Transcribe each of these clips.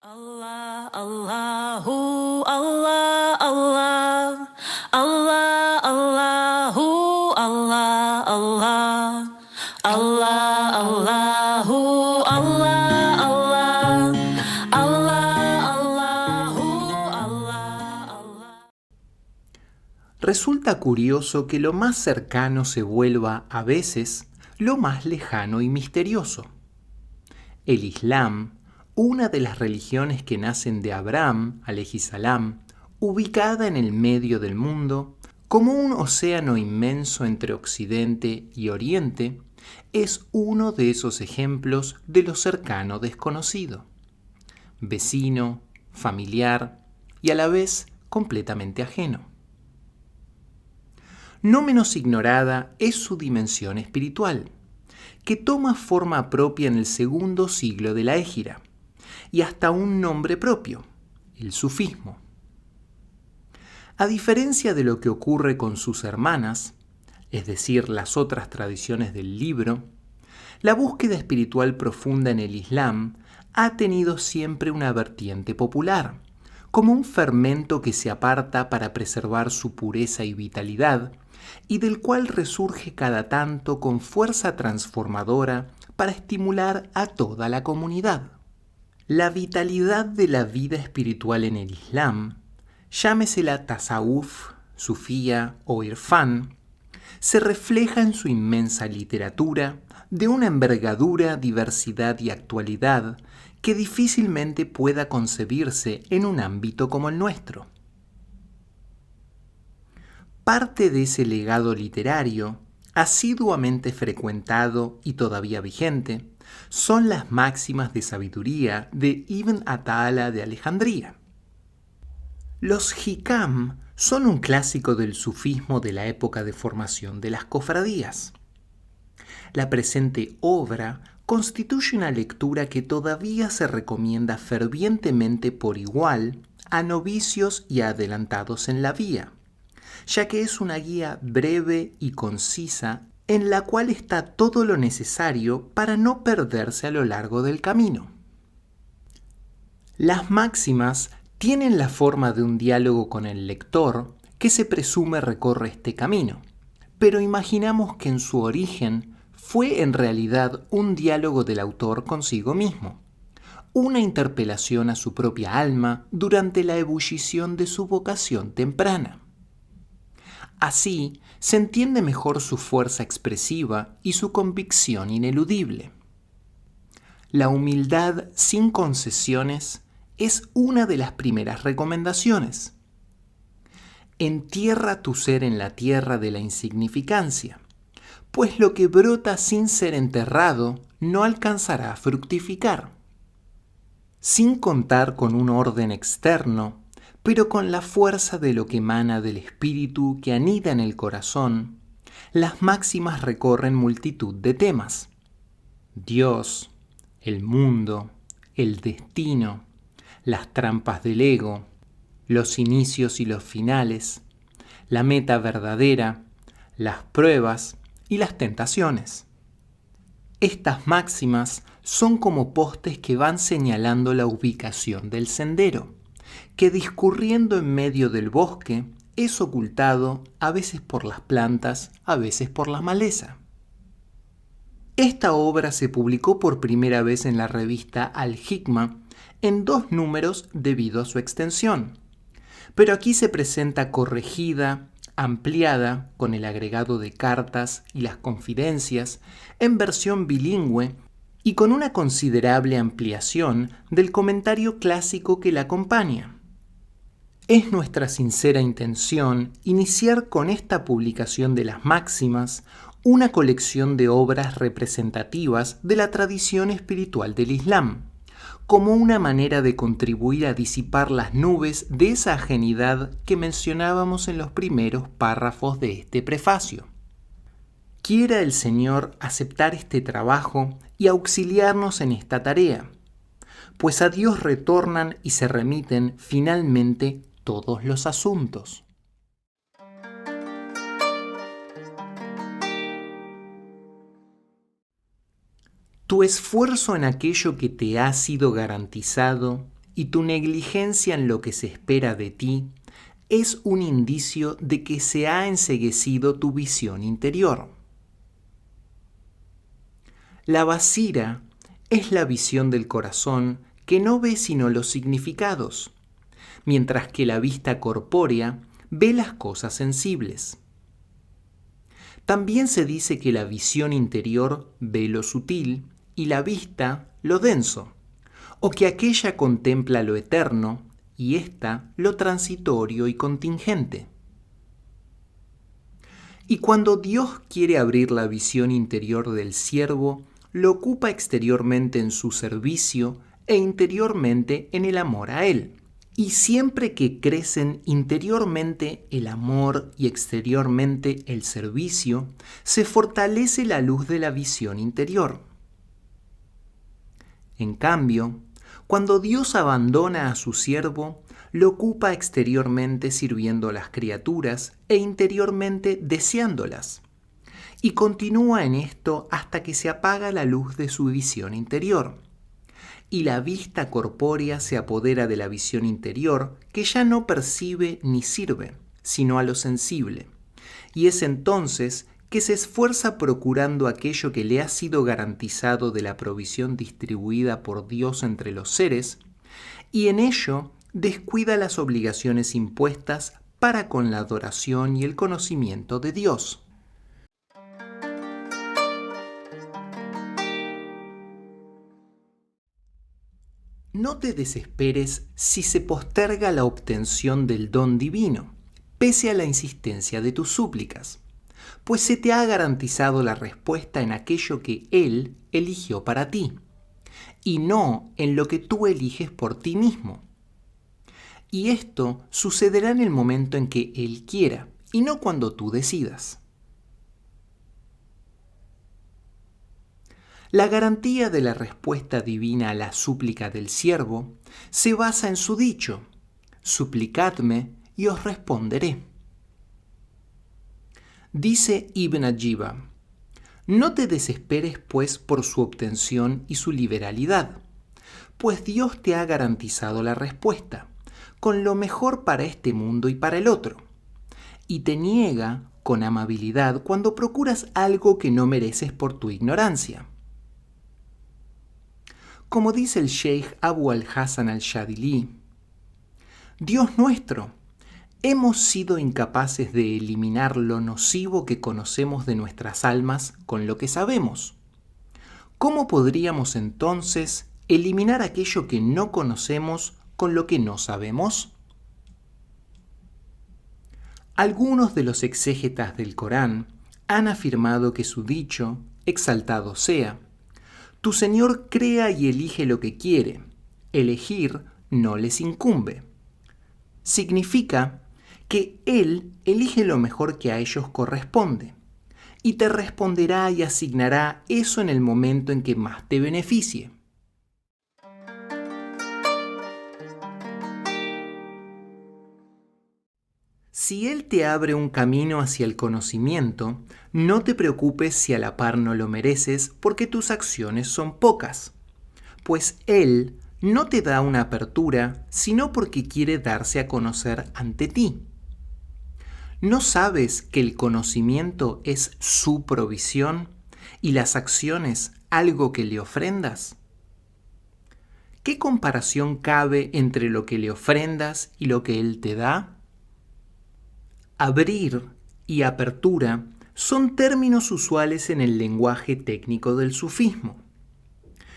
Allah, Allahu, Allah, Allah, Allah, Allahu, Allah, Allah, Allah, Allahu, Allah, Allah, Allah, Allahu, Allah, Allah. Resulta curioso que lo más cercano se vuelva a veces lo más lejano y misterioso. El Islam, una de las religiones que nacen de Abraham, salam, ubicada en el medio del mundo, como un océano inmenso entre Occidente y Oriente, es uno de esos ejemplos de lo cercano desconocido, vecino, familiar y a la vez completamente ajeno. No menos ignorada es su dimensión espiritual, que toma forma propia en el segundo siglo de la Égira, y hasta un nombre propio, el sufismo. A diferencia de lo que ocurre con sus hermanas, es decir, las otras tradiciones del libro, la búsqueda espiritual profunda en el Islam ha tenido siempre una vertiente popular, como un fermento que se aparta para preservar su pureza y vitalidad, y del cual resurge cada tanto con fuerza transformadora para estimular a toda la comunidad. La vitalidad de la vida espiritual en el Islam, llámesela tasawuf, sufía o irfán, se refleja en su inmensa literatura de una envergadura, diversidad y actualidad que difícilmente pueda concebirse en un ámbito como el nuestro. Parte de ese legado literario, asiduamente frecuentado y todavía vigente, son las máximas de sabiduría de Ibn Atala de Alejandría. Los hikam son un clásico del sufismo de la época de formación de las cofradías. La presente obra constituye una lectura que todavía se recomienda fervientemente por igual a novicios y adelantados en la vía, ya que es una guía breve y concisa en la cual está todo lo necesario para no perderse a lo largo del camino. Las máximas tienen la forma de un diálogo con el lector que se presume recorre este camino, pero imaginamos que en su origen fue en realidad un diálogo del autor consigo mismo, una interpelación a su propia alma durante la ebullición de su vocación temprana. Así, se entiende mejor su fuerza expresiva y su convicción ineludible. La humildad sin concesiones es una de las primeras recomendaciones. Entierra tu ser en la tierra de la insignificancia, pues lo que brota sin ser enterrado no alcanzará a fructificar. Sin contar con un orden externo, pero con la fuerza de lo que emana del espíritu que anida en el corazón, las máximas recorren multitud de temas. Dios, el mundo, el destino, las trampas del ego, los inicios y los finales, la meta verdadera, las pruebas y las tentaciones. Estas máximas son como postes que van señalando la ubicación del sendero, que discurriendo en medio del bosque es ocultado a veces por las plantas, a veces por la maleza. Esta obra se publicó por primera vez en la revista Al-Hikma en 2 números debido a su extensión, pero aquí se presenta corregida, ampliada, con el agregado de cartas y las confidencias, en versión bilingüe y con una considerable ampliación del comentario clásico que la acompaña. Es nuestra sincera intención iniciar con esta publicación de las máximas una colección de obras representativas de la tradición espiritual del Islam, como una manera de contribuir a disipar las nubes de esa ajenidad que mencionábamos en los primeros párrafos de este prefacio. Quiera el Señor aceptar este trabajo y auxiliarnos en esta tarea, pues a Dios retornan y se remiten finalmente todos los asuntos. Tu esfuerzo en aquello que te ha sido garantizado y tu negligencia en lo que se espera de ti es un indicio de que se ha enceguecido tu visión interior. La basira es la visión del corazón que no ve sino los significados, mientras que la vista corpórea ve las cosas sensibles. También se dice que la visión interior ve lo sutil y la vista lo denso, o que aquella contempla lo eterno y ésta lo transitorio y contingente. Y cuando Dios quiere abrir la visión interior del siervo, lo ocupa exteriormente en su servicio e interiormente en el amor a Él. Y siempre que crecen interiormente el amor y exteriormente el servicio, se fortalece la luz de la visión interior. En cambio, cuando Dios abandona a su siervo, lo ocupa exteriormente sirviendo a las criaturas e interiormente deseándolas. Y continúa en esto hasta que se apaga la luz de su visión interior. Y la vista corpórea se apodera de la visión interior, que ya no percibe ni sirve, sino a lo sensible. Y es entonces que se esfuerza procurando aquello que le ha sido garantizado de la provisión distribuida por Dios entre los seres, y en ello descuida las obligaciones impuestas para con la adoración y el conocimiento de Dios. No te desesperes si se posterga la obtención del don divino, pese a la insistencia de tus súplicas, pues se te ha garantizado la respuesta en aquello que Él eligió para ti, y no en lo que tú eliges por ti mismo. Y esto sucederá en el momento en que Él quiera, y no cuando tú decidas. La garantía de la respuesta divina a la súplica del siervo se basa en su dicho: suplicadme y os responderé. Dice Ibn Ajiba: no te desesperes pues por su obtención y su liberalidad, pues Dios te ha garantizado la respuesta, con lo mejor para este mundo y para el otro, y te niega con amabilidad cuando procuras algo que no mereces por tu ignorancia. Como dice el Sheikh Abu al-Hasan al-Shadili: Dios nuestro, hemos sido incapaces de eliminar lo nocivo que conocemos de nuestras almas con lo que sabemos. ¿Cómo podríamos entonces eliminar aquello que no conocemos con lo que no sabemos? Algunos de los exégetas del Corán han afirmado que su dicho, exaltado sea, tu Señor crea y elige lo que quiere, elegir no les incumbe, significa que Él elige lo mejor que a ellos corresponde, y te responderá y asignará eso en el momento en que más te beneficie. Si Él te abre un camino hacia el conocimiento, no te preocupes si a la par no lo mereces, porque tus acciones son pocas, pues Él no te da una apertura, sino porque quiere darse a conocer ante ti. ¿No sabes que el conocimiento es su provisión y las acciones algo que le ofrendas? ¿Qué comparación cabe entre lo que le ofrendas y lo que Él te da? Abrir y apertura son términos usuales en el lenguaje técnico del sufismo.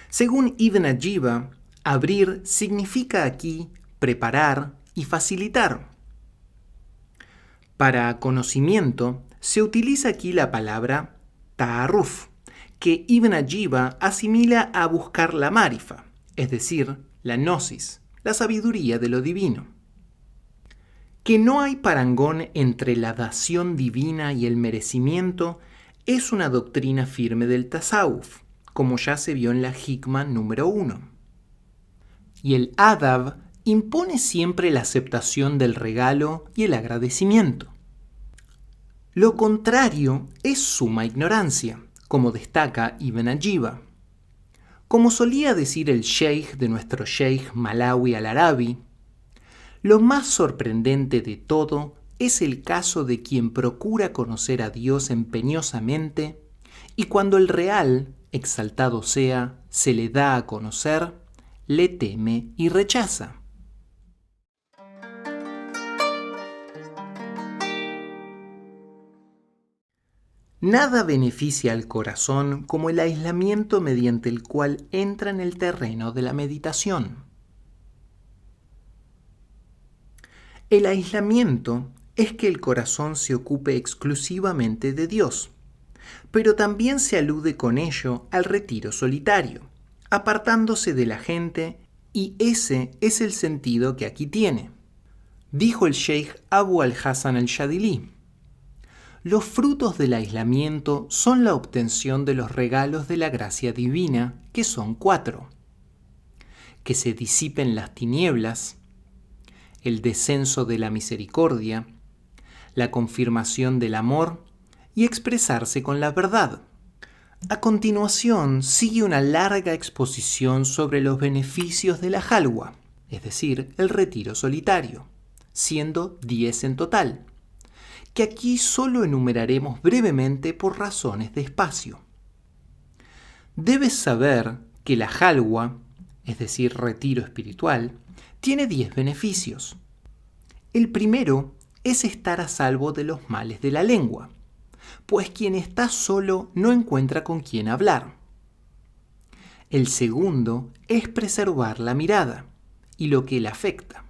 Según Ibn Ajiba, abrir significa aquí preparar y facilitar. Para conocimiento se utiliza aquí la palabra ta'aruf, que Ibn Ajiba asimila a buscar la marifa, es decir, la gnosis, la sabiduría de lo divino. Que no hay parangón entre la dación divina y el merecimiento es una doctrina firme del tasawuf, como ya se vio en la Hikma número 1. Y el adab impone siempre la aceptación del regalo y el agradecimiento. Lo contrario es suma ignorancia, como destaca Ibn Ajiba. Como solía decir el sheikh de nuestro sheikh Malawi al-Arabi, lo más sorprendente de todo es el caso de quien procura conocer a Dios empeñosamente y cuando el real, exaltado sea, se le da a conocer, le teme y rechaza. Nada beneficia al corazón como el aislamiento mediante el cual entra en el terreno de la meditación. El aislamiento es que el corazón se ocupe exclusivamente de Dios, pero también se alude con ello al retiro solitario, apartándose de la gente, y ese es el sentido que aquí tiene. Dijo el sheikh Abu al-Hasan al-Shadili: los frutos del aislamiento son la obtención de los regalos de la gracia divina, que son 4. Que se disipen las tinieblas, el descenso de la misericordia, la confirmación del amor y expresarse con la verdad. A continuación sigue una larga exposición sobre los beneficios de la halwa, es decir, el retiro solitario, siendo 10 en total, que aquí solo enumeraremos brevemente por razones de espacio. Debes saber que la halwa, es decir, retiro espiritual, tiene 10 beneficios. El primero es estar a salvo de los males de la lengua, pues quien está solo no encuentra con quién hablar. El segundo es preservar la mirada y lo que la afecta.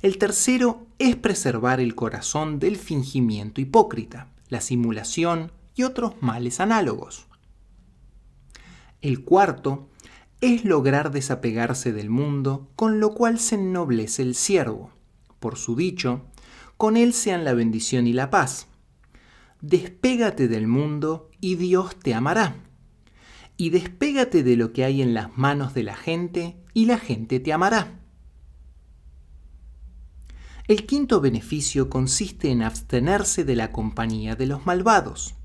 El tercero es preservar el corazón del fingimiento hipócrita, la simulación y otros males análogos. El cuarto es lograr desapegarse del mundo, con lo cual se ennoblece el siervo. Por su dicho, con él sean la bendición y la paz. Despégate del mundo y Dios te amará. Y despégate de lo que hay en las manos de la gente y la gente te amará. El quinto beneficio consiste en abstenerse de la compañía de los malvados.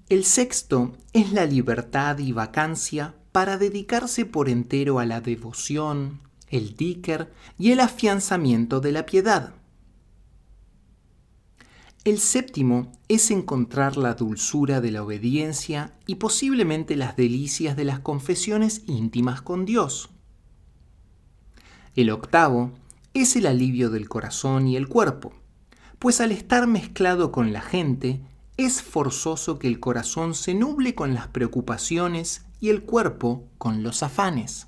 El sexto es la libertad y vacancia para dedicarse por entero a la devoción, el dhikr y el afianzamiento de la piedad. El séptimo es encontrar la dulzura de la obediencia y posiblemente las delicias de las confesiones íntimas con Dios. El octavo es el alivio del corazón y el cuerpo, pues al estar mezclado con la gente, es forzoso que el corazón se nuble con las preocupaciones y el cuerpo con los afanes.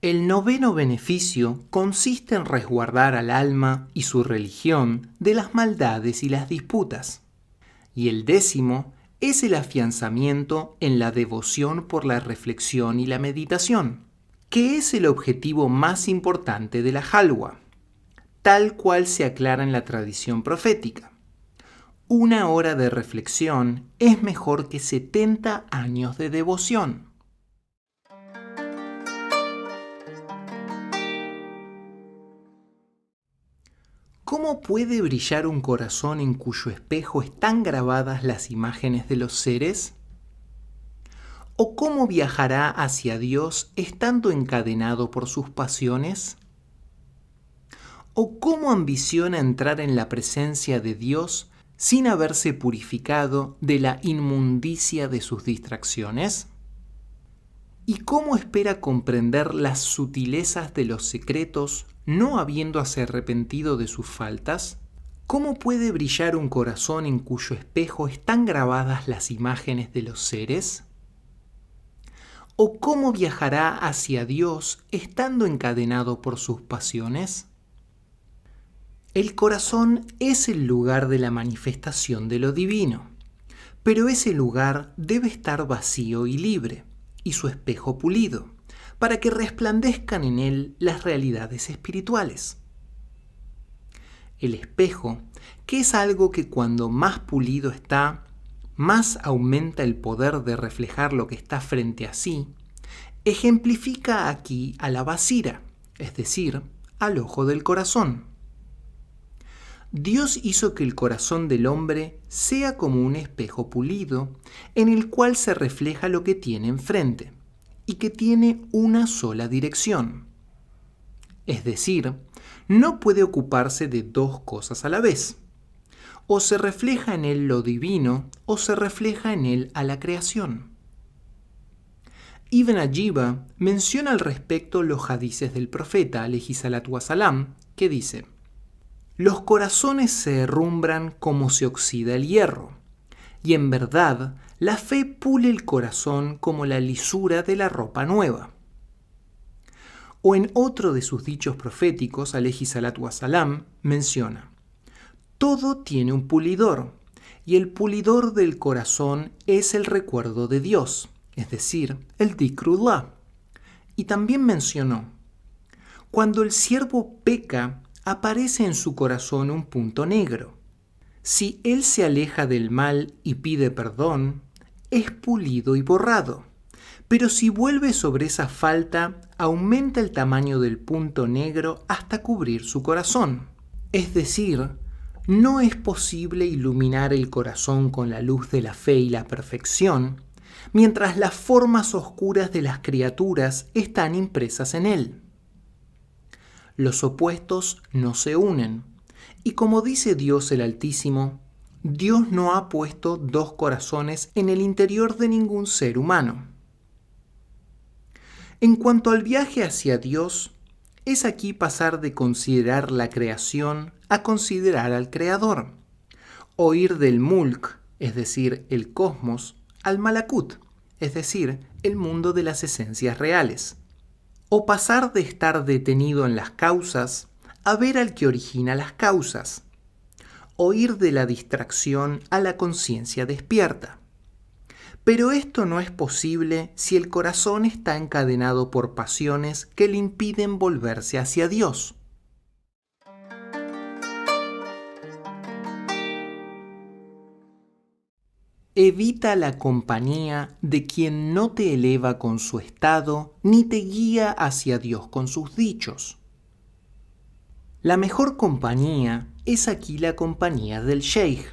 El noveno beneficio consiste en resguardar al alma y su religión de las maldades y las disputas. Y el décimo es el afianzamiento en la devoción por la reflexión y la meditación, que es el objetivo más importante de la halwa, tal cual se aclara en la tradición profética. 1 hora de reflexión es mejor que 70 años de devoción. ¿Cómo puede brillar un corazón en cuyo espejo están grabadas las imágenes de los seres? ¿O cómo viajará hacia Dios estando encadenado por sus pasiones? ¿O cómo ambiciona entrar en la presencia de Dios sin haberse purificado de la inmundicia de sus distracciones? ¿Y cómo espera comprender las sutilezas de los secretos no habiéndose arrepentido de sus faltas? ¿Cómo puede brillar un corazón en cuyo espejo están grabadas las imágenes de los seres? ¿O cómo viajará hacia Dios estando encadenado por sus pasiones? El corazón es el lugar de la manifestación de lo divino, pero ese lugar debe estar vacío y libre, y su espejo pulido, para que resplandezcan en él las realidades espirituales. El espejo, que es algo que cuando más pulido está, más aumenta el poder de reflejar lo que está frente a sí, ejemplifica aquí a la basira, es decir, al ojo del corazón. Dios hizo que el corazón del hombre sea como un espejo pulido en el cual se refleja lo que tiene enfrente y que tiene una sola dirección. Es decir, no puede ocuparse de dos cosas a la vez. O se refleja en él lo divino o se refleja en él a la creación. Ibn Ajiba menciona al respecto los hadices del profeta, alayhi salatu wasalam, que dice: los corazones se herrumbran como se oxida el hierro, y en verdad la fe pule el corazón como la lisura de la ropa nueva. O en otro de sus dichos proféticos, alayhi salatu wasalam, menciona: todo tiene un pulidor, y el pulidor del corazón es el recuerdo de Dios, es decir, el dhikrullah. Y también mencionó: cuando el siervo peca, aparece en su corazón un punto negro. Si él se aleja del mal y pide perdón, es pulido y borrado. Pero si vuelve sobre esa falta, aumenta el tamaño del punto negro hasta cubrir su corazón. Es decir, no es posible iluminar el corazón con la luz de la fe y la perfección, mientras las formas oscuras de las criaturas están impresas en él. Los opuestos no se unen, y como dice Dios el Altísimo, Dios no ha puesto dos corazones en el interior de ningún ser humano. En cuanto al viaje hacia Dios, es aquí pasar de considerar la creación a considerar al Creador, o ir del mulk, es decir, el cosmos, al malakut, es decir, el mundo de las esencias reales, o pasar de estar detenido en las causas a ver al que origina las causas, o ir de la distracción a la conciencia despierta. Pero esto no es posible si el corazón está encadenado por pasiones que le impiden volverse hacia Dios. Evita la compañía de quien no te eleva con su estado ni te guía hacia Dios con sus dichos. La mejor compañía es aquí la compañía del sheikh,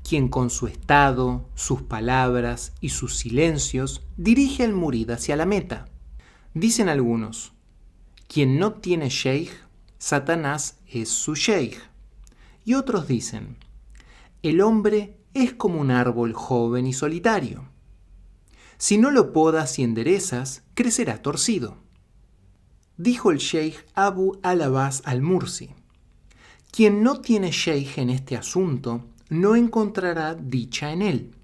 quien con su estado, sus palabras y sus silencios dirige al murid hacia la meta. Dicen algunos: quien no tiene sheikh, Satanás es su sheikh. Y otros dicen: el hombre es como un árbol joven y solitario. Si no lo podas y enderezas, crecerá torcido. Dijo el sheikh Abu al-Abbas al-Mursi: quien no tiene sheikh en este asunto no encontrará dicha en él.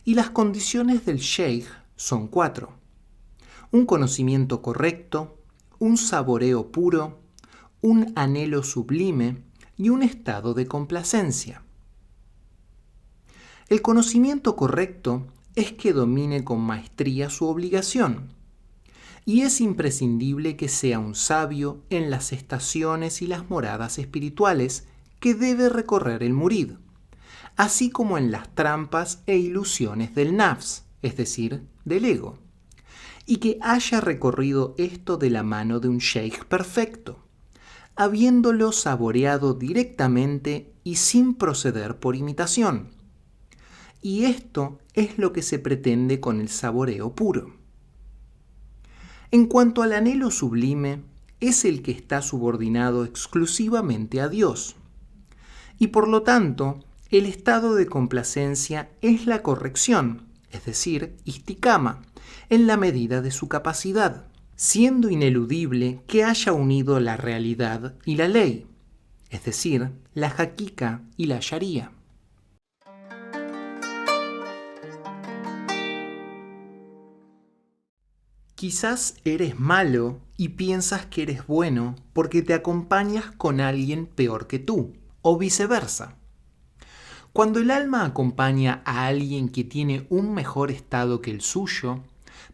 Y las condiciones del sheikh son 4: un conocimiento correcto, un saboreo puro, un anhelo sublime y un estado de complacencia. El conocimiento correcto es que domine con maestría su obligación, y es imprescindible que sea un sabio en las estaciones y las moradas espirituales que debe recorrer el murid, así como en las trampas e ilusiones del nafs, es decir, del ego, y que haya recorrido esto de la mano de un sheikh perfecto, habiéndolo saboreado directamente y sin proceder por imitación. Y esto es lo que se pretende con el saboreo puro. En cuanto al anhelo sublime, es el que está subordinado exclusivamente a Dios, y por lo tanto, el estado de complacencia es la corrección, es decir, istikama, en la medida de su capacidad, siendo ineludible que haya unido la realidad y la ley, es decir, la hakika y la sharia. Quizás eres malo y piensas que eres bueno porque te acompañas con alguien peor que tú, o viceversa. Cuando el alma acompaña a alguien que tiene un mejor estado que el suyo,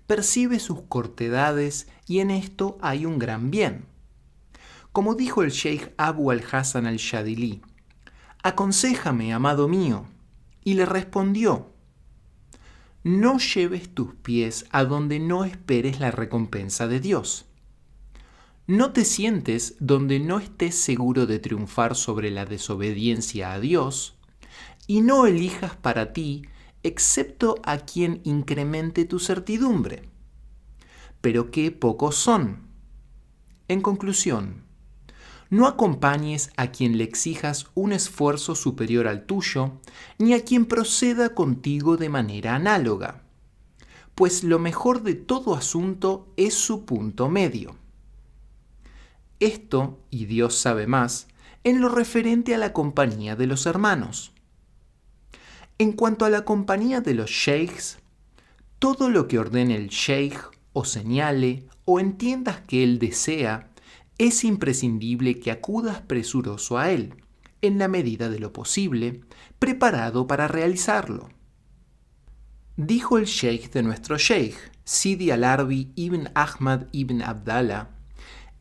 percibe sus cortedades y en esto hay un gran bien. Como dijo el sheikh Abu al-Hasan al-Shadili: «Aconséjame, amado mío», y le respondió: «No lleves tus pies a donde no esperes la recompensa de Dios. No te sientes donde no estés seguro de triunfar sobre la desobediencia a Dios y no elijas para ti excepto a quien incremente tu certidumbre. Pero qué pocos son. En conclusión, no acompañes a quien le exijas un esfuerzo superior al tuyo, ni a quien proceda contigo de manera análoga, pues lo mejor de todo asunto es su punto medio. Esto, y Dios sabe más, en lo referente a la compañía de los hermanos. En cuanto a la compañía de los sheikhs, todo lo que ordene el sheikh o señale o entiendas que él desea, es imprescindible que acudas presuroso a él, en la medida de lo posible, preparado para realizarlo. Dijo el sheikh de nuestro sheikh, Sidi al-Arbi ibn Ahmad ibn Abdallah: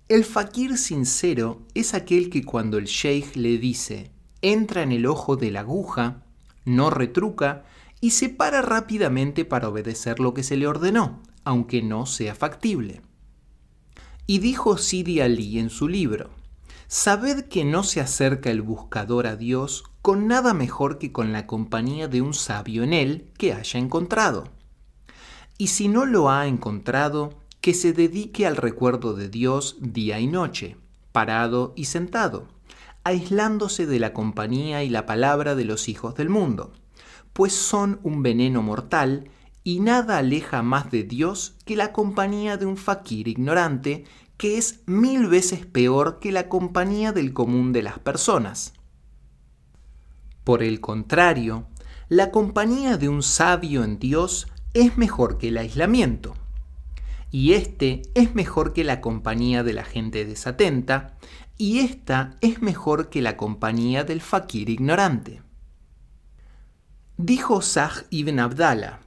el fakir sincero es aquel que cuando el sheikh le dice, entra en el ojo de la aguja, no retruca y se para rápidamente para obedecer lo que se le ordenó, aunque no sea factible. Y dijo Sidi Ali en su libro: sabed que no se acerca el buscador a Dios con nada mejor que con la compañía de un sabio en él que haya encontrado. Y si no lo ha encontrado, que se dedique al recuerdo de Dios día y noche, parado y sentado, aislándose de la compañía y la palabra de los hijos del mundo, pues son un veneno mortal y nada aleja más de Dios que la compañía de un fakir ignorante, que es 1000 veces peor que la compañía del común de las personas. Por el contrario, la compañía de un sabio en Dios es mejor que el aislamiento, y este es mejor que la compañía de la gente desatenta, y esta es mejor que la compañía del fakir ignorante. Dijo Sa'd ibn Abdallah: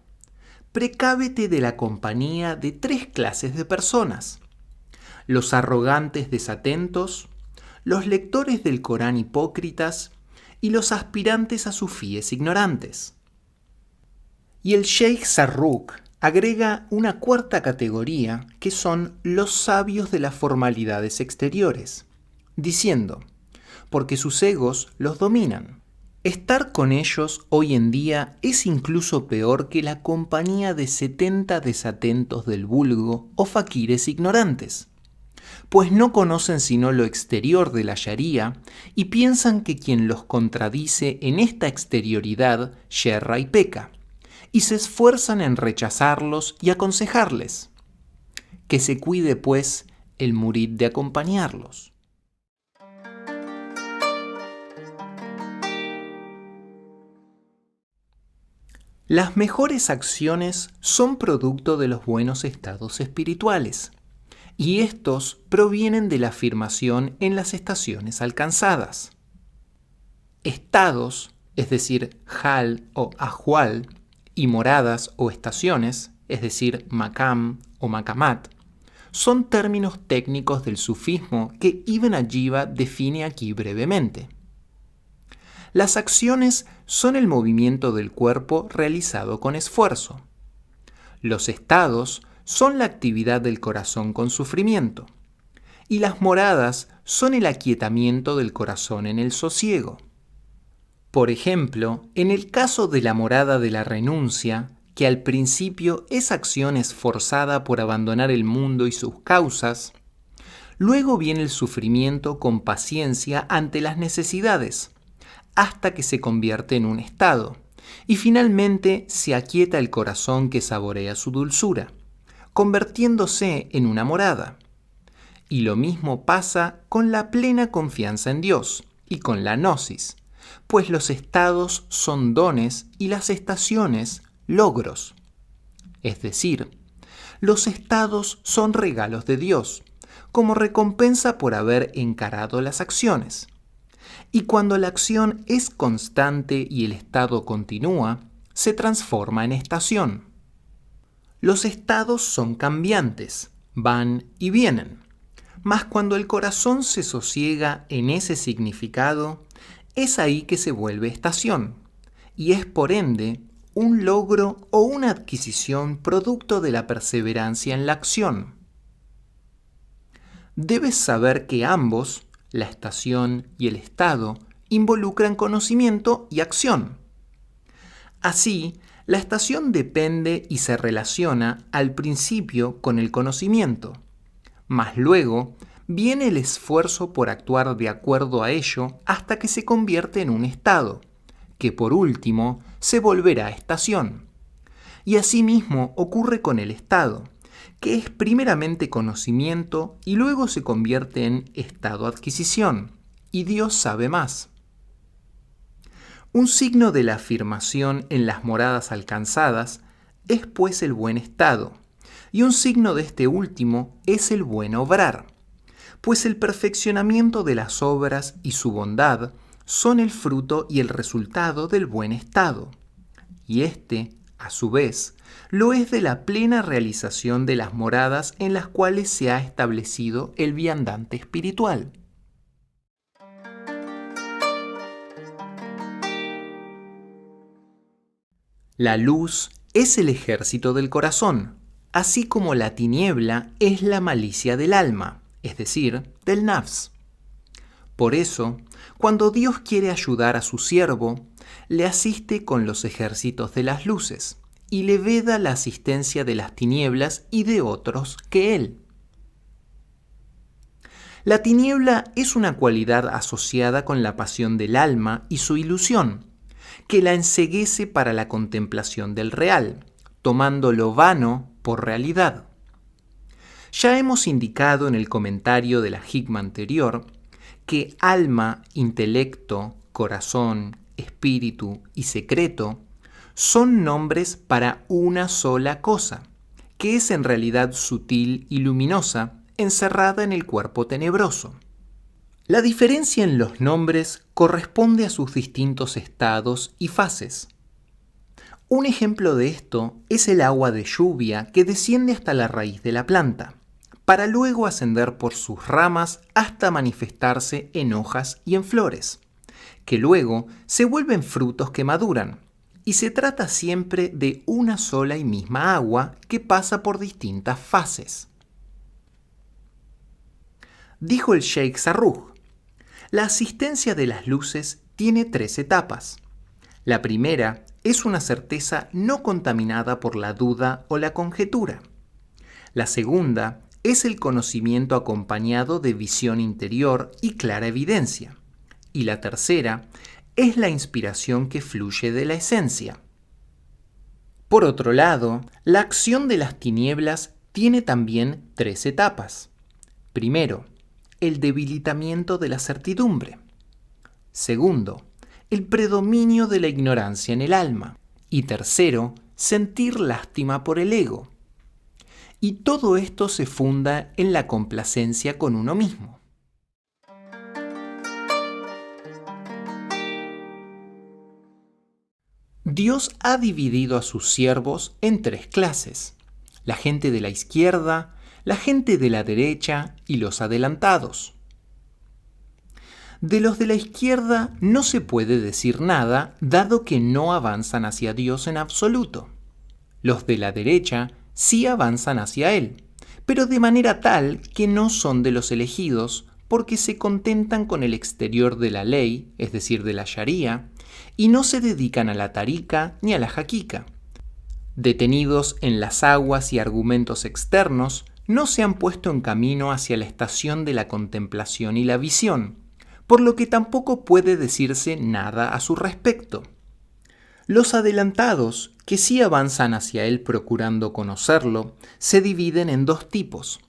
precávete de la compañía de 3 clases de personas: los arrogantes desatentos, los lectores del Corán hipócritas y los aspirantes a sufíes ignorantes. Y el Sheikh Zarruq agrega una 4ª categoría, que son los sabios de las formalidades exteriores, diciendo: porque sus egos los dominan. Estar con ellos hoy en día es incluso peor que la compañía de 70 desatentos del vulgo o faquires ignorantes, pues no conocen sino lo exterior de la sharía y piensan que quien los contradice en esta exterioridad yerra y peca, y se esfuerzan en rechazarlos y aconsejarles. Que se cuide, pues, el murid de acompañarlos. Las mejores acciones son producto de los buenos estados espirituales, y estos provienen de la afirmación en las estaciones alcanzadas. Estados, es decir, hal o ahwal, y moradas o estaciones, es decir, maqam o maqamat, son términos técnicos del sufismo que Ibn Ajiba define aquí brevemente. Las acciones son el movimiento del cuerpo realizado con esfuerzo. Los estados son la actividad del corazón con sufrimiento. Y las moradas son el aquietamiento del corazón en el sosiego. Por ejemplo, en el caso de la morada de la renuncia, que al principio es acción esforzada por abandonar el mundo y sus causas, luego viene el sufrimiento con paciencia ante las necesidades, hasta que se convierte en un estado, y finalmente se aquieta el corazón que saborea su dulzura, convirtiéndose en una morada. Y lo mismo pasa con la plena confianza en Dios y con la gnosis, pues los estados son dones y las estaciones logros. Es decir, los estados son regalos de Dios, como recompensa por haber encarado las acciones. Y cuando la acción es constante y el estado continúa, se transforma en estación. Los estados son cambiantes, van y vienen, mas cuando el corazón se sosiega en ese significado, es ahí que se vuelve estación, y es por ende un logro o una adquisición producto de la perseverancia en la acción. debes saber que ambos, la estación y el estado, involucran conocimiento y acción. Así, la estación depende y se relaciona al principio con el conocimiento, mas luego viene el esfuerzo por actuar de acuerdo a ello hasta que se convierte en un estado, que por último se volverá estación. Y asimismo ocurre con el estado, que es primeramente conocimiento y luego se convierte en estado-adquisición, y Dios sabe más. Un signo de la afirmación en las moradas alcanzadas es pues el buen estado, y un signo de este último es el buen obrar, pues el perfeccionamiento de las obras y su bondad son el fruto y el resultado del buen estado, y este, a su vez, lo es de la plena realización de las moradas en las cuales se ha establecido el viandante espiritual. La luz es el ejército del corazón, así como la tiniebla es la malicia del alma, es decir, del nafs. Por eso, cuando Dios quiere ayudar a su siervo, le asiste con los ejércitos de las luces y le veda la asistencia de las tinieblas y de otros que él. La tiniebla es una cualidad asociada con la pasión del alma y su ilusión, que la enceguece para la contemplación del real, tomando lo vano por realidad. Ya hemos indicado en el comentario de la Hikma anterior que alma, intelecto, corazón, espíritu y secreto son nombres para una sola cosa, que es en realidad sutil y luminosa, encerrada en el cuerpo tenebroso. La diferencia en los nombres corresponde a sus distintos estados y fases. Un ejemplo de esto es el agua de lluvia que desciende hasta la raíz de la planta, para luego ascender por sus ramas hasta manifestarse en hojas y en flores, que luego se vuelven frutos que maduran, y se trata siempre de una sola y misma agua que pasa por distintas fases. Dijo el Sheikh Zarruj: la asistencia de las luces tiene 3 etapas. La primera es una certeza no contaminada por la duda o la conjetura. La segunda es el conocimiento acompañado de visión interior y clara evidencia. Y la tercera es la inspiración que fluye de la esencia. Por otro lado, la acción de las tinieblas tiene también 3 etapas. Primero, el debilitamiento de la certidumbre. Segundo, el predominio de la ignorancia en el alma. Y tercero, sentir lástima por el ego. Y todo esto se funda en la complacencia con uno mismo. Dios ha dividido a sus siervos en 3 clases: la gente de la izquierda, la gente de la derecha y los adelantados. De los de la izquierda no se puede decir nada, dado que no avanzan hacia Dios en absoluto. Los de la derecha sí avanzan hacia Él, pero de manera tal que no son de los elegidos, porque se contentan con el exterior de la ley, es decir, de la Sharía, y no se dedican a la tarika ni a la haqiqa. Detenidos en las aguas y argumentos externos, no se han puesto en camino hacia la estación de la contemplación y la visión, por lo que tampoco puede decirse nada a su respecto. Los adelantados, que sí avanzan hacia él procurando conocerlo, se dividen en 2 tipos.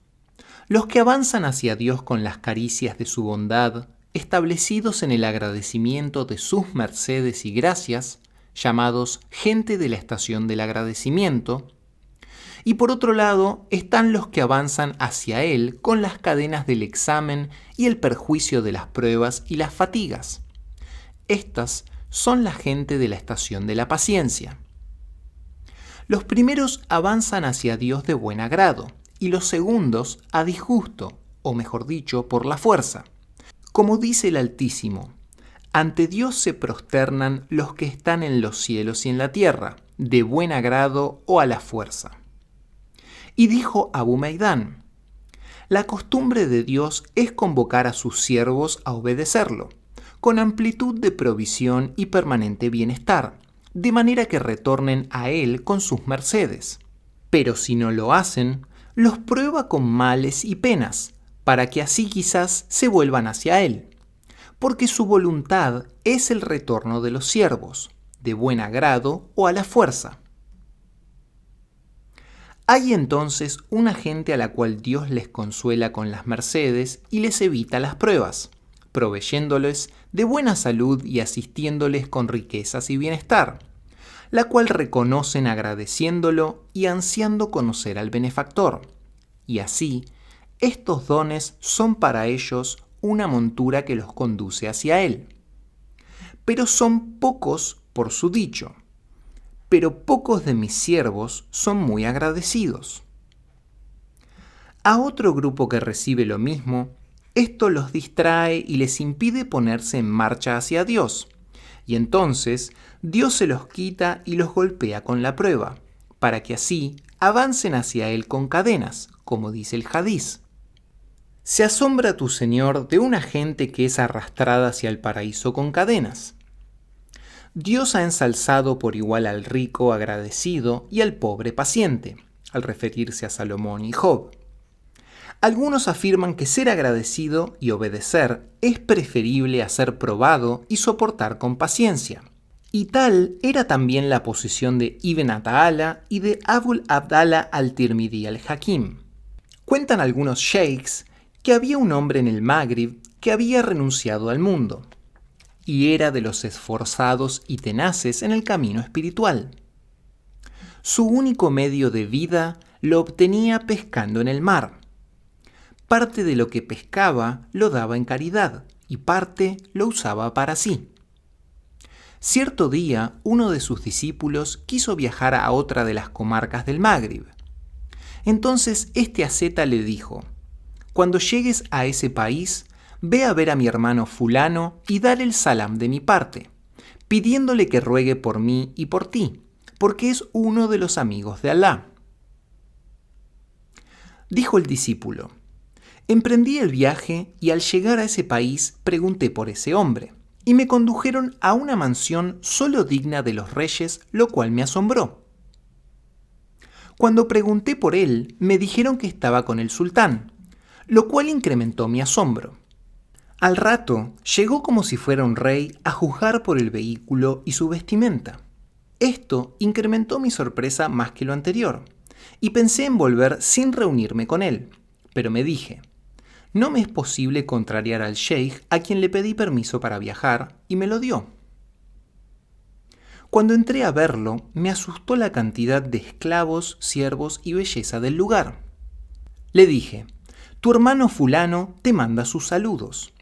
Los que avanzan hacia Dios con las caricias de su bondad, establecidos en el agradecimiento de sus mercedes y gracias, llamados gente de la estación del agradecimiento. Y por otro lado están los que avanzan hacia él con las cadenas del examen y el perjuicio de las pruebas y las fatigas. Estas son la gente de la estación de la paciencia. Los primeros avanzan hacia Dios de buen agrado y los segundos a disgusto, o mejor dicho, por la fuerza. Como dice el Altísimo: ante Dios se prosternan los que están en los cielos y en la tierra, de buen agrado o a la fuerza. Y dijo Abu Maidán: La costumbre de Dios es convocar a sus siervos a obedecerlo, con amplitud de provisión y permanente bienestar, de manera que retornen a Él con sus mercedes. Pero si no lo hacen, los prueba con males y penas, para que así quizás se vuelvan hacia Él. Porque su voluntad es el retorno de los siervos, de buen agrado o a la fuerza. Hay entonces una gente a la cual Dios les consuela con las mercedes y les evita las pruebas, proveyéndoles de buena salud y asistiéndoles con riquezas y bienestar, la cual reconocen agradeciéndolo y ansiando conocer al benefactor. Y así, estos dones son para ellos una montura que los conduce hacia Él. Pero son pocos por su dicho. Pero pocos de mis siervos son muy agradecidos. A otro grupo que recibe lo mismo, esto los distrae y les impide ponerse en marcha hacia Dios. Y entonces Dios se los quita y los golpea con la prueba, para que así avancen hacia Él con cadenas, como dice el Hadiz. ¿Se asombra tu Señor de una gente que es arrastrada hacia el paraíso con cadenas? Dios ha ensalzado por igual al rico agradecido y al pobre paciente, al referirse a Salomón y Job. Algunos afirman que ser agradecido y obedecer es preferible a ser probado y soportar con paciencia. Y tal era también la posición de Ibn Ata'ala y de Abul Abdallah al-Tirmidhi al-Hakim. Cuentan algunos sheikhs que había un hombre en el Magrib que había renunciado al mundo, y era de los esforzados y tenaces en el camino espiritual. Su único medio de vida lo obtenía pescando en el mar. Parte de lo que pescaba lo daba en caridad y parte lo usaba para sí. Cierto día, uno de sus discípulos quiso viajar a otra de las comarcas del Magrib. Entonces este asceta le dijo: «Cuando llegues a ese país, ve a ver a mi hermano fulano y dale el salam de mi parte, pidiéndole que ruegue por mí y por ti, porque es uno de los amigos de Alá». Dijo el discípulo: «Emprendí el viaje y al llegar a ese país pregunté por ese hombre, y me condujeron a una mansión solo digna de los reyes, lo cual me asombró. Cuando pregunté por él, me dijeron que estaba con el sultán, lo cual incrementó mi asombro. Al rato, llegó como si fuera un rey a juzgar por el vehículo y su vestimenta. Esto incrementó mi sorpresa más que lo anterior, y pensé en volver sin reunirme con él, pero me dije: no me es posible contrariar al sheikh a quien le pedí permiso para viajar y me lo dio. Cuando entré a verlo, me asustó la cantidad de esclavos, siervos y belleza del lugar. Le dije: tu hermano fulano te manda sus saludos.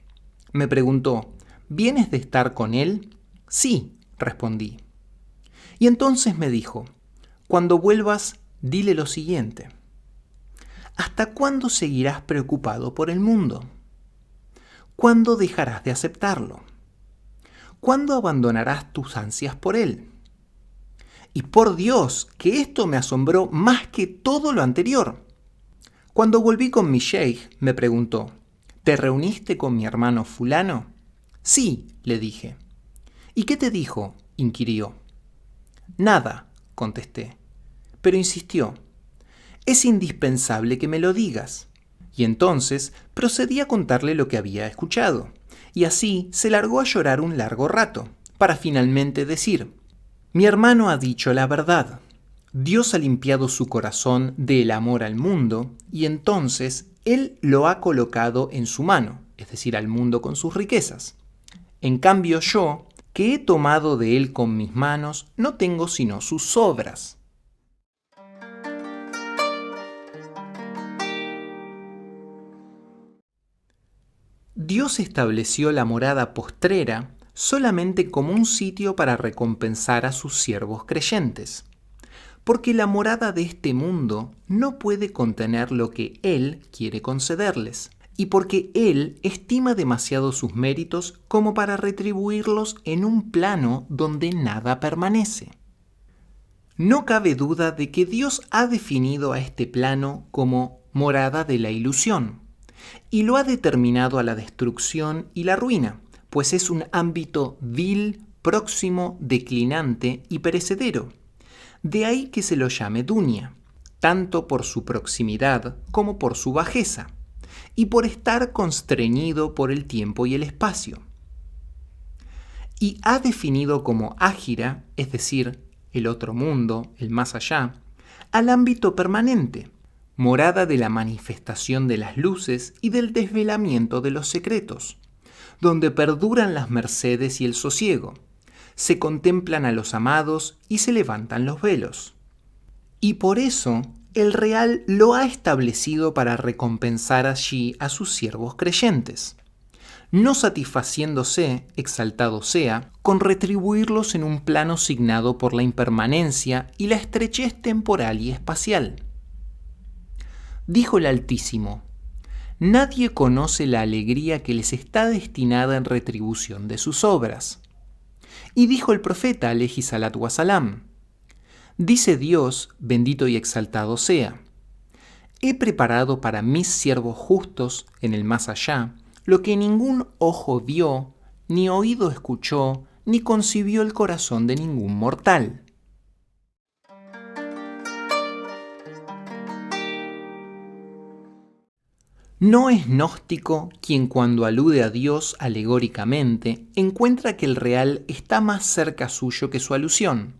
Me preguntó: ¿vienes de estar con él? Sí, respondí. Y entonces me dijo: cuando vuelvas, dile lo siguiente: ¿hasta cuándo seguirás preocupado por el mundo? ¿Cuándo dejarás de aceptarlo? ¿Cuándo abandonarás tus ansias por él? Y por Dios, que esto me asombró más que todo lo anterior. Cuando volví con mi sheikh, me preguntó: ¿te reuniste con mi hermano fulano? Sí, le dije. ¿Y qué te dijo?, inquirió. Nada, contesté, pero insistió: es indispensable que me lo digas. Y entonces procedí a contarle lo que había escuchado, y así se largó a llorar un largo rato, para finalmente decir: mi hermano ha dicho la verdad. Dios ha limpiado su corazón del amor al mundo, y entonces Él lo ha colocado en su mano, es decir, al mundo con sus riquezas. En cambio yo, que he tomado de Él con mis manos, no tengo sino sus obras. Dios estableció la morada postrera solamente como un sitio para recompensar a sus siervos creyentes, porque la morada de este mundo no puede contener lo que Él quiere concederles, y porque Él estima demasiado sus méritos como para retribuirlos en un plano donde nada permanece. No cabe duda de que Dios ha definido a este plano como morada de la ilusión, y lo ha determinado a la destrucción y la ruina, pues es un ámbito vil, próximo, declinante y perecedero. De ahí que se lo llame Dunya, tanto por su proximidad como por su bajeza, y por estar constreñido por el tiempo y el espacio. Y ha definido como ágira, es decir, el otro mundo, el más allá, al ámbito permanente, morada de la manifestación de las luces y del desvelamiento de los secretos, donde perduran las mercedes y el sosiego, se contemplan a los amados y se levantan los velos. Y por eso el Real lo ha establecido para recompensar allí a sus siervos creyentes, no satisfaciéndose, exaltado sea, con retribuirlos en un plano signado por la impermanencia y la estrechez temporal y espacial. Dijo el Altísimo: nadie conoce la alegría que les está destinada en retribución de sus obras. Y dijo el profeta, alayhi salatu wasalam: dice Dios, bendito y exaltado sea, he preparado para mis siervos justos en el más allá lo que ningún ojo vio, ni oído escuchó, ni concibió el corazón de ningún mortal. No es gnóstico quien, cuando alude a Dios alegóricamente, encuentra que el Real está más cerca suyo que su alusión,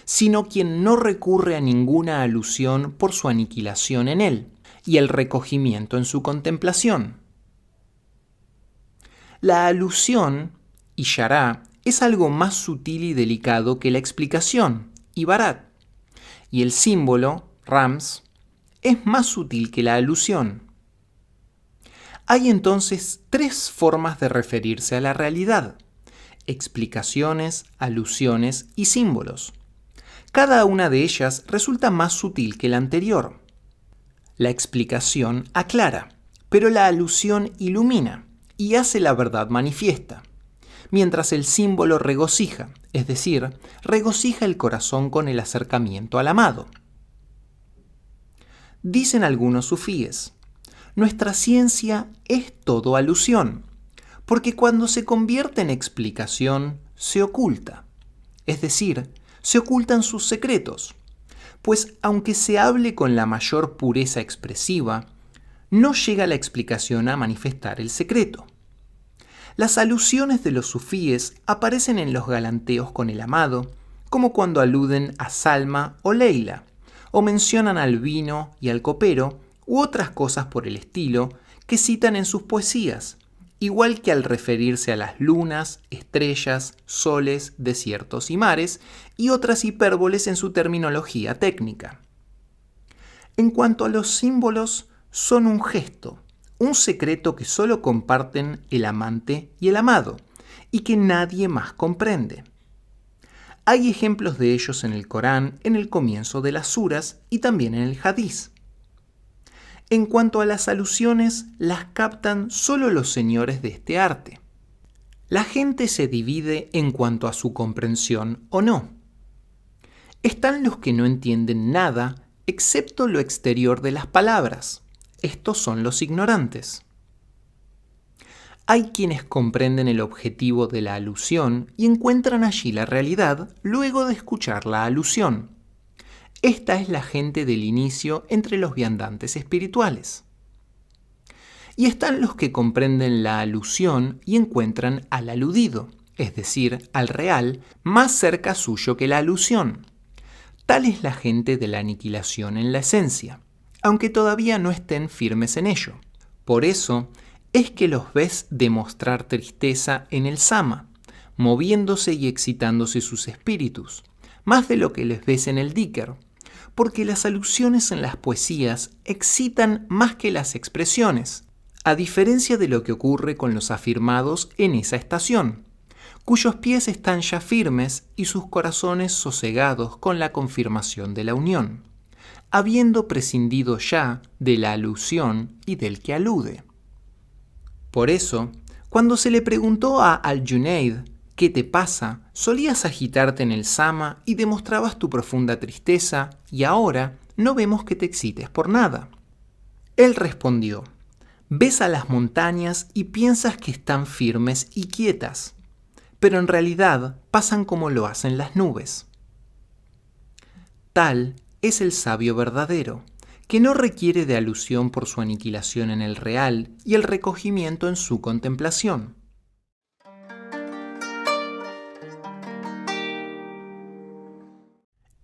sino quien no recurre a ninguna alusión por su aniquilación en él y el recogimiento en su contemplación. La alusión, Ishará, es algo más sutil y delicado que la explicación, Ibarat, y el símbolo, Rams, es más sutil que la alusión. Hay entonces tres formas de referirse a la realidad: explicaciones, alusiones y símbolos. Cada una de ellas resulta más sutil que la anterior. La explicación aclara, pero la alusión ilumina y hace la verdad manifiesta, mientras el símbolo regocija, es decir, regocija el corazón con el acercamiento al amado. Dicen algunos sufíes: nuestra ciencia es todo alusión, porque cuando se convierte en explicación, se oculta, es decir, se ocultan sus secretos, pues aunque se hable con la mayor pureza expresiva, no llega la explicación a manifestar el secreto. Las alusiones de los sufíes aparecen en los galanteos con el amado, como cuando aluden a Salma o Leila, o mencionan al vino y al copero, u otras cosas por el estilo que citan en sus poesías, igual que al referirse a las lunas, estrellas, soles, desiertos y mares, y otras hipérboles en su terminología técnica. En cuanto a los símbolos, son un gesto, un secreto que solo comparten el amante y el amado, y que nadie más comprende. Hay ejemplos de ellos en el Corán, en el comienzo de las suras y también en el Hadiz. En cuanto a las alusiones, las captan solo los señores de este arte. La gente se divide en cuanto a su comprensión o no. Están los que no entienden nada excepto lo exterior de las palabras. Estos son los ignorantes. Hay quienes comprenden el objetivo de la alusión y encuentran allí la realidad luego de escuchar la alusión. Esta es la gente del inicio entre los viandantes espirituales. Y están los que comprenden la alusión y encuentran al aludido, es decir, al real, más cerca suyo que la alusión. Tal es la gente de la aniquilación en la esencia, aunque todavía no estén firmes en ello. Por eso es que los ves demostrar tristeza en el Sama, moviéndose y excitándose sus espíritus, más de lo que les ves en el Dhikr, porque las alusiones en las poesías excitan más que las expresiones, a diferencia de lo que ocurre con los afirmados en esa estación, cuyos pies están ya firmes y sus corazones sosegados con la confirmación de la unión, habiendo prescindido ya de la alusión y del que alude. Por eso, cuando se le preguntó a Al-Junayd ¿qué te pasa?, solías agitarte en el Sama y demostrabas tu profunda tristeza, y ahora no vemos que te excites por nada. Él respondió: Ves a las montañas y piensas que están firmes y quietas, pero en realidad pasan como lo hacen las nubes. Tal es el sabio verdadero, que no requiere de alusión por su aniquilación en el real y el recogimiento en su contemplación.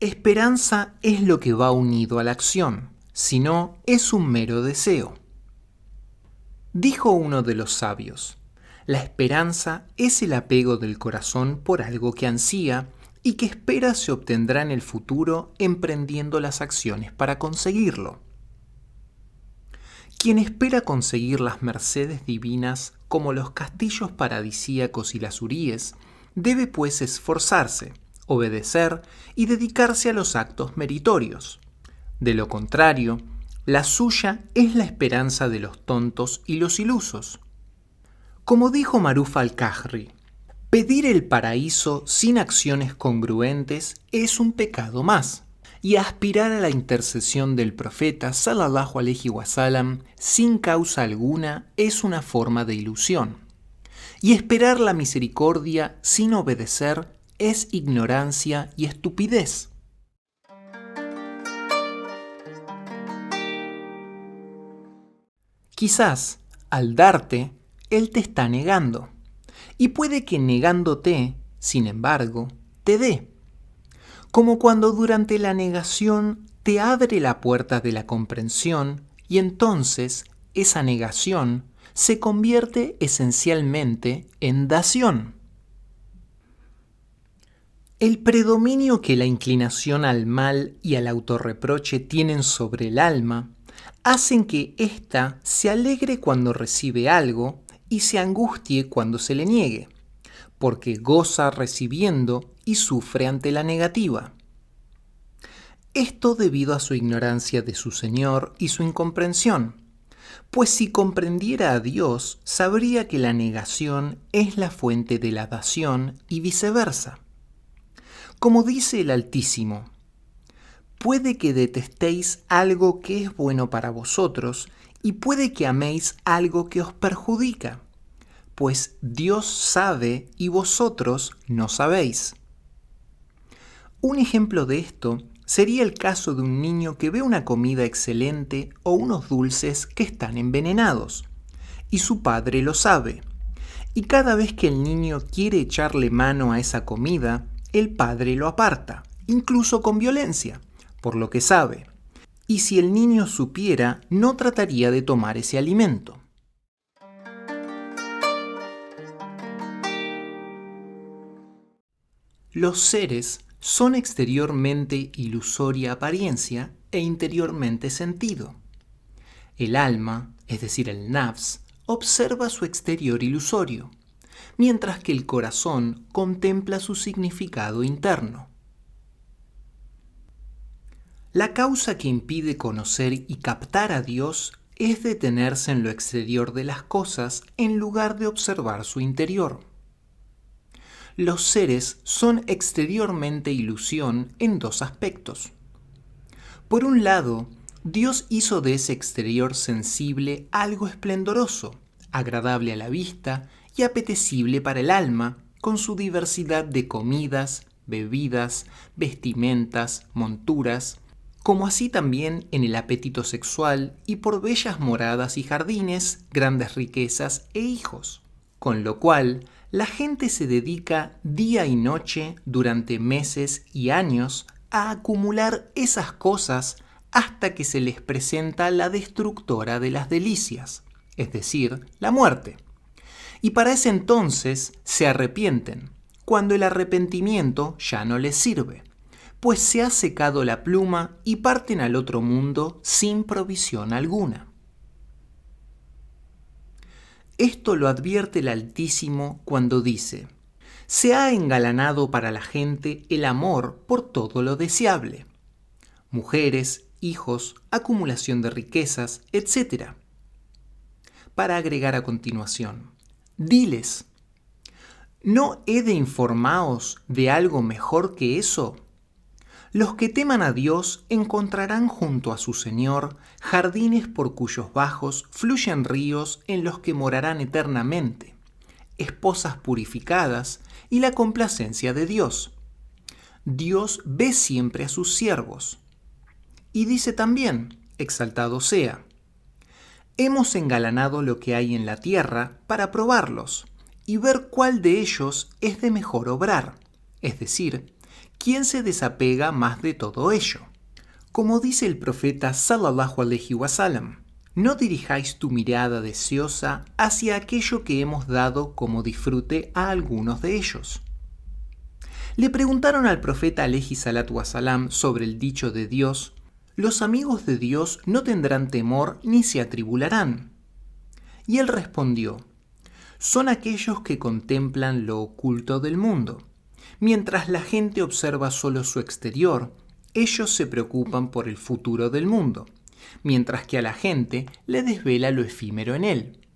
Esperanza es lo que va unido a la acción, si no es un mero deseo. Dijo uno de los sabios: la esperanza es el apego del corazón por algo que ansía y que espera se obtendrá en el futuro emprendiendo las acciones para conseguirlo. Quien espera conseguir las mercedes divinas como los castillos paradisíacos y las huríes, debe pues esforzarse, obedecer y dedicarse a los actos meritorios. De lo contrario, la suya es la esperanza de los tontos y los ilusos. Como dijo Maruf al-Kahri, pedir el paraíso sin acciones congruentes es un pecado más, y aspirar a la intercesión del profeta sallallahu alaihi wasallam sin causa alguna es una forma de ilusión, y esperar la misericordia sin obedecer es ignorancia y estupidez. Quizás, al darte, Él te está negando, y puede que negándote, sin embargo, te dé. Como cuando durante la negación te abre la puerta de la comprensión y entonces esa negación se convierte esencialmente en dación. El predominio que la inclinación al mal y al autorreproche tienen sobre el alma hacen que ésta se alegre cuando recibe algo y se angustie cuando se le niegue, porque goza recibiendo y sufre ante la negativa. Esto debido a su ignorancia de su Señor y su incomprensión, pues si comprendiera a Dios, sabría que la negación es la fuente de la dación y viceversa. Como dice el Altísimo, puede que detestéis algo que es bueno para vosotros y puede que améis algo que os perjudica, pues Dios sabe y vosotros no sabéis. Un ejemplo de esto sería el caso de un niño que ve una comida excelente o unos dulces que están envenenados, y su padre lo sabe, y cada vez que el niño quiere echarle mano a esa comida, el padre lo aparta, incluso con violencia, por lo que sabe, y si el niño supiera, no trataría de tomar ese alimento. Los seres son exteriormente ilusoria apariencia e interiormente sentido. El alma, es decir, el nafs, observa su exterior ilusorio, mientras que el corazón contempla su significado interno. La causa que impide conocer y captar a Dios es detenerse en lo exterior de las cosas en lugar de observar su interior. Los seres son exteriormente ilusión en dos aspectos. Por un lado, Dios hizo de ese exterior sensible algo esplendoroso, agradable a la vista y apetecible para el alma, con su diversidad de comidas, bebidas, vestimentas, monturas, como así también en el apetito sexual y por bellas moradas y jardines, grandes riquezas e hijos, con lo cual la gente se dedica día y noche durante meses y años a acumular esas cosas hasta que se les presenta la destructora de las delicias, es decir, la muerte. Y para ese entonces se arrepienten, cuando el arrepentimiento ya no les sirve, pues se ha secado la pluma y parten al otro mundo sin provisión alguna. Esto lo advierte el Altísimo cuando dice: se ha engalanado para la gente el amor por todo lo deseable, mujeres, hijos, acumulación de riquezas, etc. Para agregar a continuación: diles, ¿no he de informaos de algo mejor que eso? Los que teman a Dios encontrarán junto a su Señor jardines por cuyos bajos fluyen ríos en los que morarán eternamente, esposas purificadas y la complacencia de Dios. Dios ve siempre a sus siervos. Y dice también, exaltado sea, hemos engalanado lo que hay en la tierra para probarlos y ver cuál de ellos es de mejor obrar, es decir, quién se desapega más de todo ello. Como dice el profeta sallallahu alaihi wasallam, no dirijáis tu mirada deseosa hacia aquello que hemos dado como disfrute a algunos de ellos. Le preguntaron al profeta alaihi salatu wasalam sobre el dicho de Dios: los amigos de Dios no tendrán temor ni se atribularán. Y él respondió: son aquellos que contemplan lo oculto del mundo. Mientras la gente observa solo su exterior, ellos se preocupan por el futuro del mundo, mientras que a la gente le desvela lo efímero en él.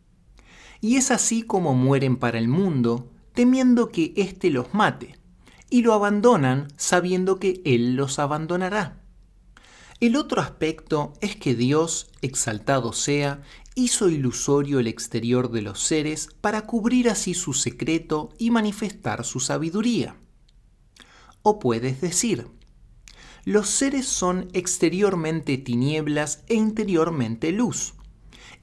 Y es así como mueren para el mundo, temiendo que éste los mate, y lo abandonan sabiendo que él los abandonará. El otro aspecto es que Dios, exaltado sea, hizo ilusorio el exterior de los seres para cubrir así su secreto y manifestar su sabiduría. O puedes decir, los seres son exteriormente tinieblas e interiormente luz,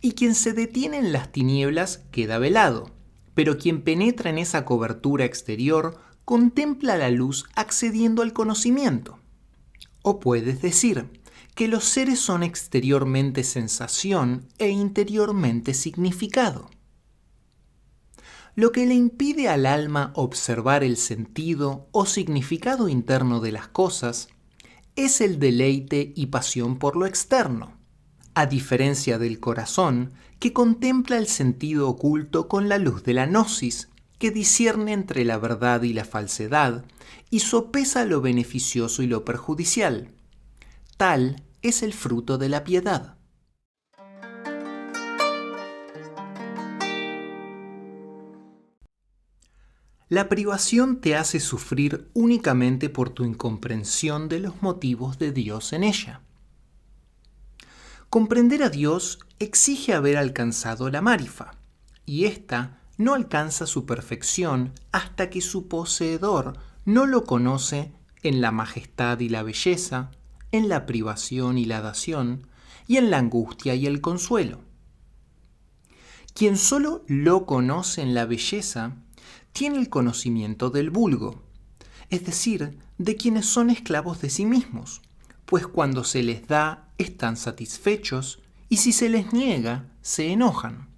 y quien se detiene en las tinieblas queda velado, pero quien penetra en esa cobertura exterior contempla la luz accediendo al conocimiento. O puedes decir que los seres son exteriormente sensación e interiormente significado. Lo que le impide al alma observar el sentido o significado interno de las cosas es el deleite y pasión por lo externo, a diferencia del corazón que contempla el sentido oculto con la luz de la gnosis, que discierne entre la verdad y la falsedad y sopesa lo beneficioso y lo perjudicial. Tal es el fruto de la piedad. La privación te hace sufrir únicamente por tu incomprensión de los motivos de Dios en ella. Comprender a Dios exige haber alcanzado la marifa, y ésta no alcanza su perfección hasta que su poseedor no lo conoce en la majestad y la belleza, en la privación y la dación, y en la angustia y el consuelo. Quien solo lo conoce en la belleza, tiene el conocimiento del vulgo, es decir, de quienes son esclavos de sí mismos, pues cuando se les da están satisfechos y si se les niega, se enojan.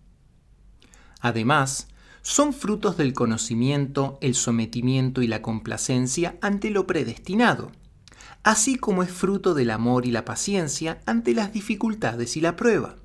Además, son frutos del conocimiento, el sometimiento y la complacencia ante lo predestinado, así como es fruto del amor y la paciencia ante las dificultades y la prueba.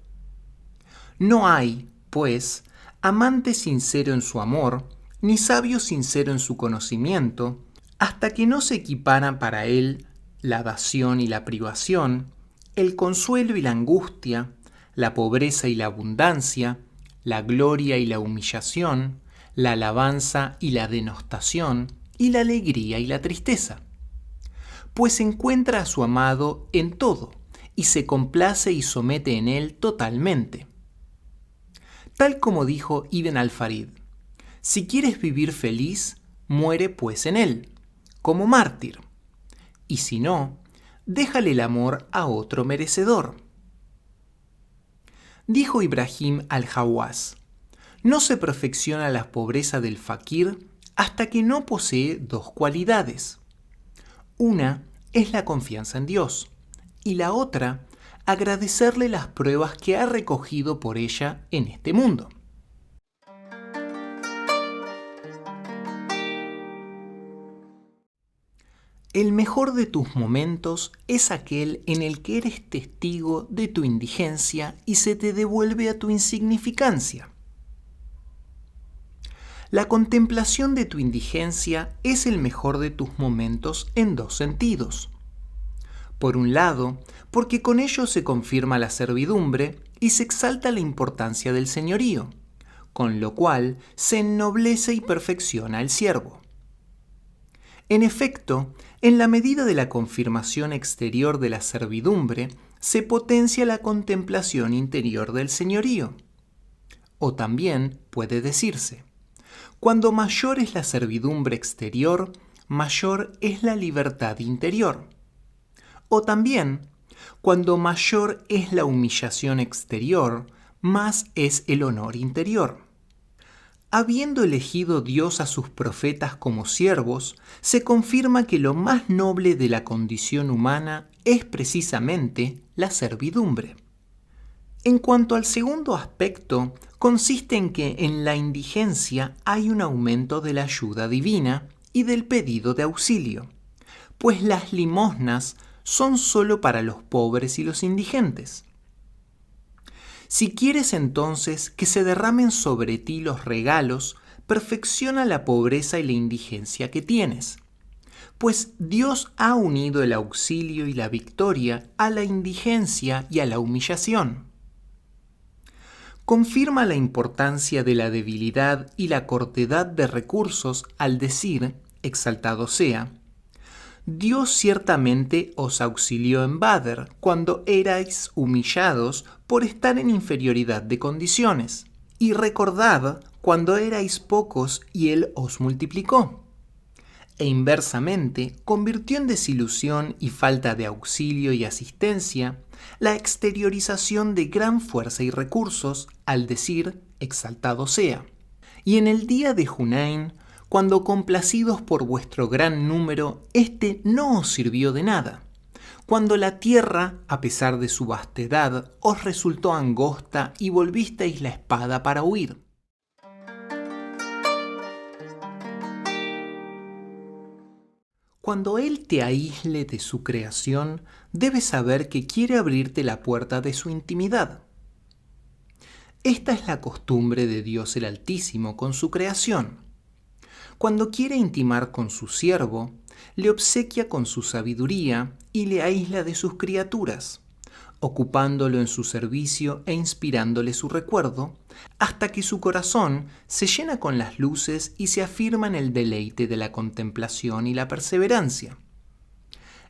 No hay, pues, amante sincero en su amor, ni sabio sincero en su conocimiento, hasta que no se equiparan para él la dación y la privación, el consuelo y la angustia, la pobreza y la abundancia, la gloria y la humillación, la alabanza y la denostación, y la alegría y la tristeza. Pues encuentra a su amado en todo, y se complace y somete en él totalmente. Tal como dijo Ibn al-Farid, si quieres vivir feliz, muere pues en él, como mártir, y si no, déjale el amor a otro merecedor. Dijo Ibrahim al-Hawaz, no se perfecciona la pobreza del fakir hasta que no posee dos cualidades. Una es la confianza en Dios, y la otra, agradecerle las pruebas que ha recogido por ella en este mundo. El mejor de tus momentos es aquel en el que eres testigo de tu indigencia y se te devuelve a tu insignificancia. La contemplación de tu indigencia es el mejor de tus momentos en dos sentidos. Por un lado, porque con ello se confirma la servidumbre y se exalta la importancia del señorío, con lo cual se ennoblece y perfecciona el siervo. En efecto, en la medida de la confirmación exterior de la servidumbre, se potencia la contemplación interior del señorío. O también puede decirse, cuando mayor es la servidumbre exterior, mayor es la libertad interior. O también, cuando mayor es la humillación exterior, más es el honor interior. Habiendo elegido Dios a sus profetas como siervos, se confirma que lo más noble de la condición humana es precisamente la servidumbre. En cuanto al segundo aspecto, consiste en que en la indigencia hay un aumento de la ayuda divina y del pedido de auxilio, pues las limosnas son solo para los pobres y los indigentes. Si quieres entonces que se derramen sobre ti los regalos, perfecciona la pobreza y la indigencia que tienes. Pues Dios ha unido el auxilio y la victoria a la indigencia y a la humillación. Confirma la importancia de la debilidad y la cortedad de recursos al decir, exaltado sea, Dios ciertamente os auxilió en Badr cuando erais humillados por estar en inferioridad de condiciones, y recordad cuando erais pocos y Él os multiplicó. E inversamente convirtió en desilusión y falta de auxilio y asistencia la exteriorización de gran fuerza y recursos al decir exaltado sea. Y en el día de Hunain, cuando complacidos por vuestro gran número, éste no os sirvió de nada, cuando la tierra, a pesar de su vastedad, os resultó angosta y volvisteis la espada para huir. Cuando Él te aísle de su creación, debes saber que quiere abrirte la puerta de su intimidad. Esta es la costumbre de Dios el Altísimo con su creación. Cuando quiere intimar con su siervo, le obsequia con su sabiduría y le aísla de sus criaturas, ocupándolo en su servicio e inspirándole su recuerdo, hasta que su corazón se llena con las luces y se afirma en el deleite de la contemplación y la perseverancia.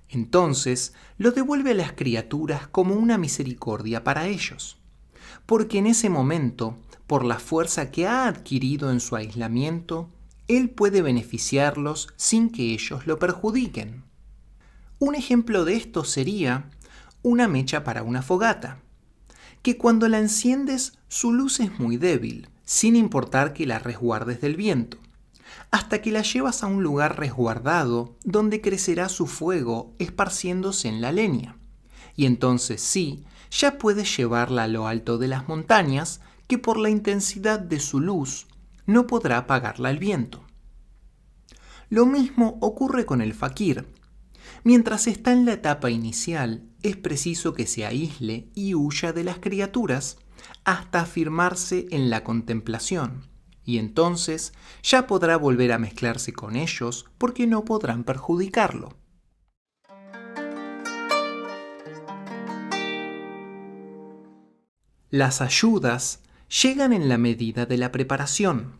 Entonces lo devuelve a las criaturas como una misericordia para ellos, porque en ese momento, por la fuerza que ha adquirido en su aislamiento, Él puede beneficiarlos sin que ellos lo perjudiquen. Un ejemplo de esto sería una mecha para una fogata, que cuando la enciendes su luz es muy débil, sin importar que la resguardes del viento, hasta que la llevas a un lugar resguardado donde crecerá su fuego esparciéndose en la leña, y entonces sí, ya puedes llevarla a lo alto de las montañas, que por la intensidad de su luz no podrá apagarla el viento. Lo mismo ocurre con el fakir. Mientras está en la etapa inicial, es preciso que se aísle y huya de las criaturas hasta afirmarse en la contemplación, y entonces ya podrá volver a mezclarse con ellos porque no podrán perjudicarlo. Las ayudas llegan en la medida de la preparación,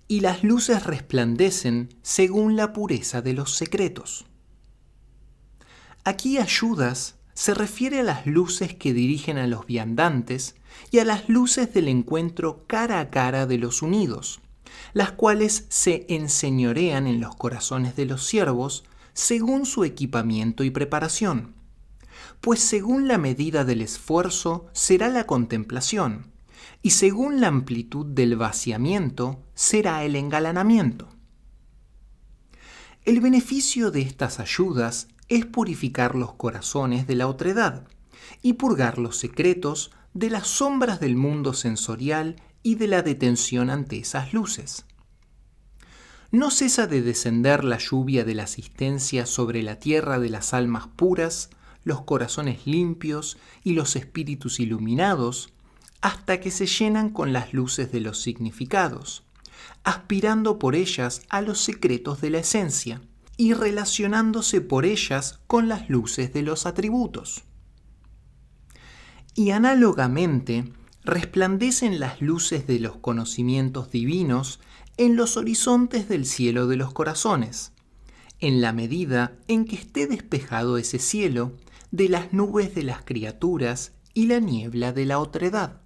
y las luces resplandecen según la pureza de los secretos. Aquí ayudas se refiere a las luces que dirigen a los viandantes y a las luces del encuentro cara a cara de los unidos, las cuales se enseñorean en los corazones de los siervos según su equipamiento y preparación. Pues según la medida del esfuerzo será la contemplación, y según la amplitud del vaciamiento será el engalanamiento. El beneficio de estas ayudas es purificar los corazones de la otredad y purgar los secretos de las sombras del mundo sensorial y de la detención ante esas luces. No cesa de descender la lluvia de la asistencia sobre la tierra de las almas puras, los corazones limpios y los espíritus iluminados, hasta que se llenan con las luces de los significados, aspirando por ellas a los secretos de la esencia y relacionándose por ellas con las luces de los atributos. Y análogamente, resplandecen las luces de los conocimientos divinos en los horizontes del cielo de los corazones, en la medida en que esté despejado ese cielo de las nubes de las criaturas y la niebla de la otredad.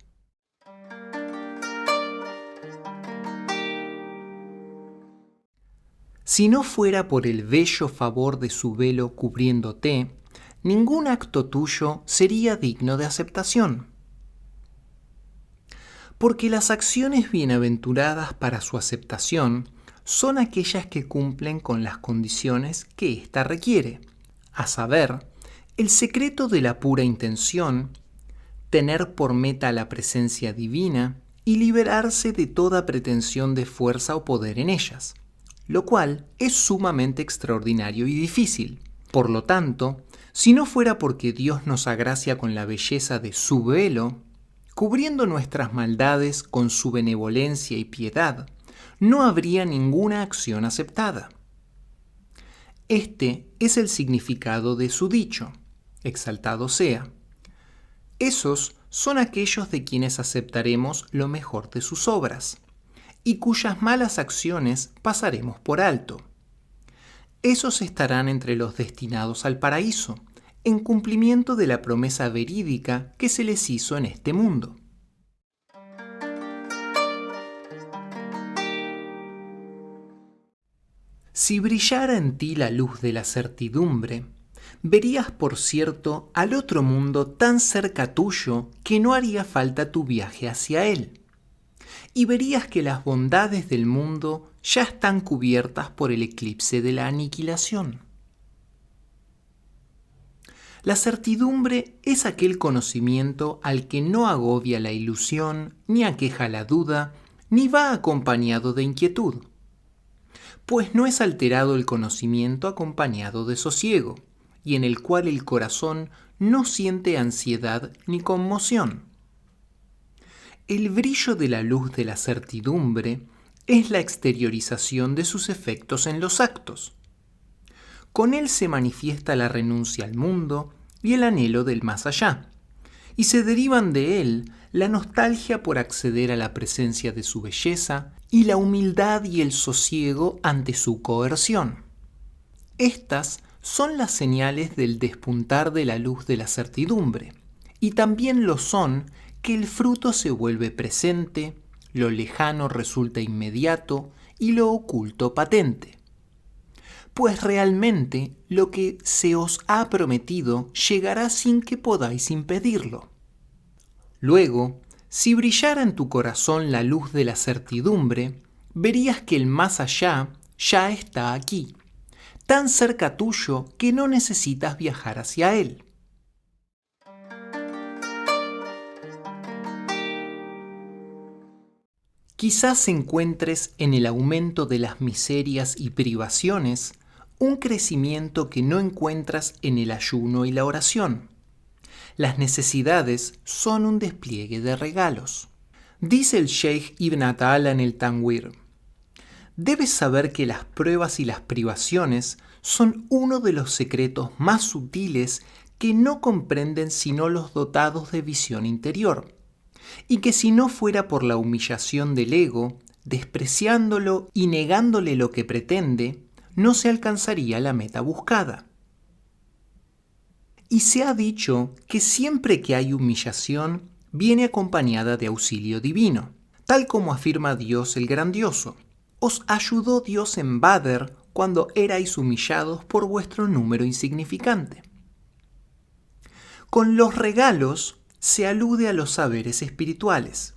Si no fuera por el bello favor de su velo cubriéndote, ningún acto tuyo sería digno de aceptación. Porque las acciones bienaventuradas para su aceptación son aquellas que cumplen con las condiciones que ésta requiere, a saber, el secreto de la pura intención, tener por meta la presencia divina y liberarse de toda pretensión de fuerza o poder en ellas, lo cual es sumamente extraordinario y difícil. Por lo tanto, si no fuera porque Dios nos agracia con la belleza de su velo, cubriendo nuestras maldades con su benevolencia y piedad, no habría ninguna acción aceptada. Este es el significado de su dicho, exaltado sea. Esos son aquellos de quienes aceptaremos lo mejor de sus obras, y cuyas malas acciones pasaremos por alto. Esos estarán entre los destinados al paraíso, en cumplimiento de la promesa verídica que se les hizo en este mundo. Si brillara en ti la luz de la certidumbre, verías, por cierto, al otro mundo tan cerca tuyo que no haría falta tu viaje hacia él. Y verías que las bondades del mundo ya están cubiertas por el eclipse de la aniquilación. La certidumbre es aquel conocimiento al que no agobia la ilusión, ni aqueja la duda, ni va acompañado de inquietud. Pues no es alterado el conocimiento acompañado de sosiego, y en el cual el corazón no siente ansiedad ni conmoción. El brillo de la luz de la certidumbre es la exteriorización de sus efectos en los actos. Con él se manifiesta la renuncia al mundo y el anhelo del más allá, y se derivan de él la nostalgia por acceder a la presencia de su belleza y la humildad y el sosiego ante su coerción. Estas son las señales del despuntar de la luz de la certidumbre, y también lo son que el fruto se vuelve presente, lo lejano resulta inmediato y lo oculto patente. Pues realmente lo que se os ha prometido llegará sin que podáis impedirlo. Luego, si brillara en tu corazón la luz de la certidumbre, verías que el más allá ya está aquí, tan cerca tuyo que no necesitas viajar hacia él. Quizás encuentres en el aumento de las miserias y privaciones un crecimiento que no encuentras en el ayuno y la oración. Las necesidades son un despliegue de regalos. Dice el Sheikh Ibn Ata'ala en el Tanwir: debes saber que las pruebas y las privaciones son uno de los secretos más sutiles que no comprenden sino los dotados de visión interior, y que si no fuera por la humillación del ego, despreciándolo y negándole lo que pretende, no se alcanzaría la meta buscada. Y se ha dicho que siempre que hay humillación, viene acompañada de auxilio divino, tal como afirma Dios el Grandioso. Os ayudó Dios en Badr cuando erais humillados por vuestro número insignificante. Con los regalos se alude a los saberes espirituales,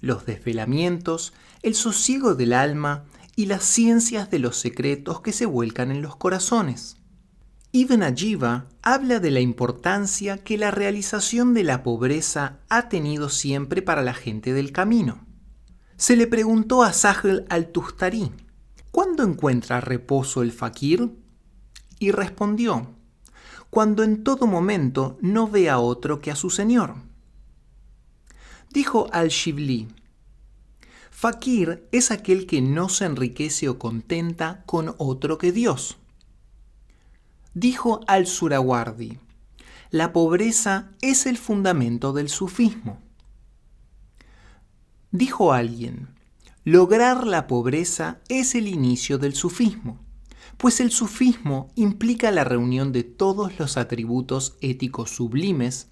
los desvelamientos, el sosiego del alma y las ciencias de los secretos que se vuelcan en los corazones. Ibn Ajiba habla de la importancia que la realización de la pobreza ha tenido siempre para la gente del camino. Se le preguntó a Sahl al-Tustari: ¿cuándo encuentra reposo el fakir? Y respondió: cuando en todo momento no ve a otro que a su Señor. Dijo al-Shibli: fakir es aquel que no se enriquece o contenta con otro que Dios. Dijo al-Surawardi: la pobreza es el fundamento del sufismo. Dijo alguien: lograr la pobreza es el inicio del sufismo, pues el sufismo implica la reunión de todos los atributos éticos sublimes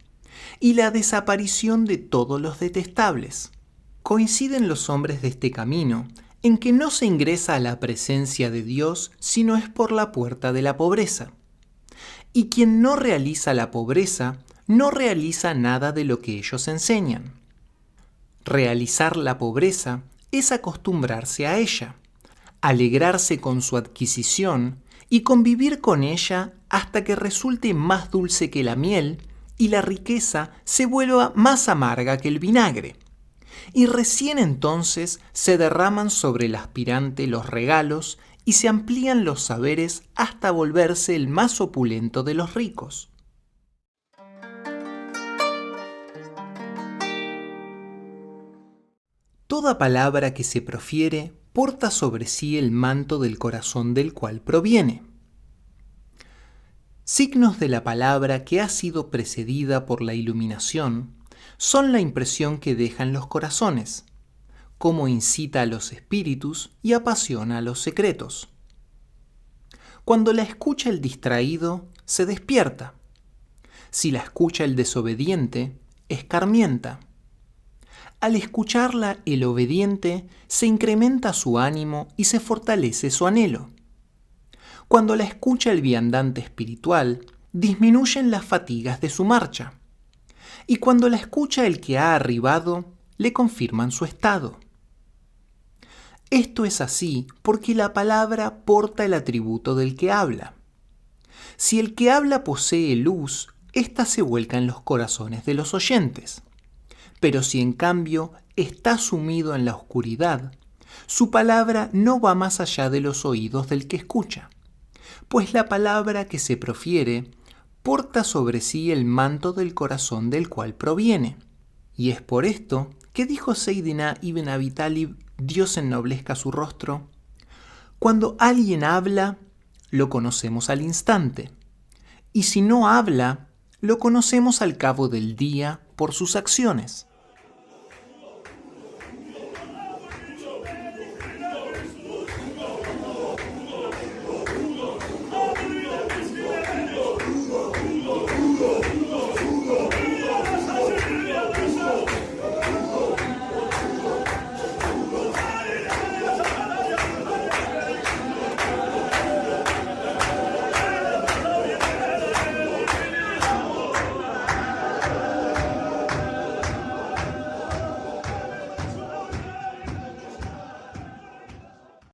y la desaparición de todos los detestables. Coinciden los hombres de este camino en que no se ingresa a la presencia de Dios sino es por la puerta de la pobreza. Y quien no realiza la pobreza no realiza nada de lo que ellos enseñan. Realizar la pobreza es acostumbrarse a ella, alegrarse con su adquisición y convivir con ella hasta que resulte más dulce que la miel y la riqueza se vuelva más amarga que el vinagre. Y recién entonces se derraman sobre el aspirante los regalos y se amplían los saberes hasta volverse el más opulento de los ricos. Toda palabra que se profiere porta sobre sí el manto del corazón del cual proviene. Signos de la palabra que ha sido precedida por la iluminación son la impresión que deja en los corazones, cómo incita a los espíritus y apasiona a los secretos. Cuando la escucha el distraído, se despierta. Si la escucha el desobediente, escarmienta. Al escucharla el obediente, se incrementa su ánimo y se fortalece su anhelo. Cuando la escucha el viandante espiritual, disminuyen las fatigas de su marcha. Y cuando la escucha el que ha arribado, le confirman su estado. Esto es así porque la palabra porta el atributo del que habla. Si el que habla posee luz, ésta se vuelca en los corazones de los oyentes. Pero si en cambio está sumido en la oscuridad, su palabra no va más allá de los oídos del que escucha, pues la palabra que se profiere porta sobre sí el manto del corazón del cual proviene. Y es por esto que dijo Seydina Ibn Abi Talib, Dios ennoblezca su rostro: cuando alguien habla, lo conocemos al instante, y si no habla, lo conocemos al cabo del día por sus acciones.